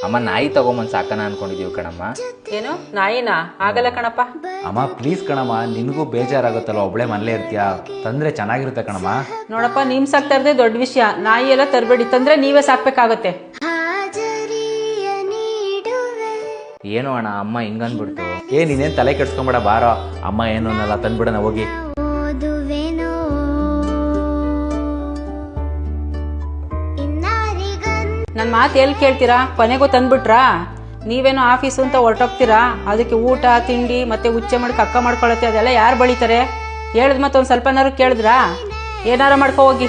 ಅಮ್ಮ ನಾಯಿ ತಗೊಂಬಂದು ಸಾಕನ ಅನ್ಕೊಂಡಿದೀವಿ ಕಣಮ್ಮ. ಏನು ನಾಯಿನಾ? ಆಗಲ್ಲ ಕಣಪ್ಪ. ಅಮ್ಮ ಪ್ಲೀಸ್ ಕಣಮ್ಮ, ನಿನಗೂ ಬೇಜಾರಾಗುತ್ತಲ್ಲ, ಒಬ್ಳೆ ಮನೇಲೇ ಇರ್ತೀಯ, ತಂದ್ರೆ ಚೆನ್ನಾಗಿರುತ್ತೆ ಕಣಮ್ಮ. ನೋಡಪ್ಪ, ನಿಮ್ ಸಾಕ್ತಾ ಇರೋದೇ ದೊಡ್ಡ ವಿಷಯ, ನಾಯಿ ಎಲ್ಲ ತರಬೇಡಿ, ತಂದ್ರೆ ನೀವೇ ಸಾಕ್ಬೇಕಾಗತ್ತೆ. ಏನು ಅಣ್ಣ ಅಮ್ಮ ಹಿಂಗಂದ್ಬಿಡ್ತು. ನೀನೇನ್ ತಲೆ ಕೆಡ್ಸ್ಕೊಂಬೇಡ, ಬಾರೋ, ಅಮ್ಮ ಏನು ಅನ್ನಲ್ಲ, ತಂದ್ಬಿಡೋಣ ಹೋಗಿ. ನನ್ನ ಮಾತು ಎಲ್ಲಿ ಕೇಳ್ತೀರಾ? ಕೊನೆಗೂ ತಂದ್ಬಿಟ್ರಾ? ನೀವೇನೋ ಆಫೀಸು ಅಂತ ಹೊರಟೋಗ್ತೀರಾ, ಅದಕ್ಕೆ ಊಟ ತಿಂಡಿ ಮತ್ತೆ ಉಚ್ಚೆ ಮಾಡಿ ಕಕ್ಕ ಮಾಡ್ಕೊಳತ್ತೆ, ಅದೆಲ್ಲ ಯಾರು ಬಳಿತಾರೆ? ಹೇಳಿದ್ ಮತ್ತೆ ಒಂದು ಸ್ವಲ್ಪನಾರು ಕೇಳಿದ್ರಾ? ಏನಾರು ಮಾಡ್ಕೊ ಹೋಗಿ.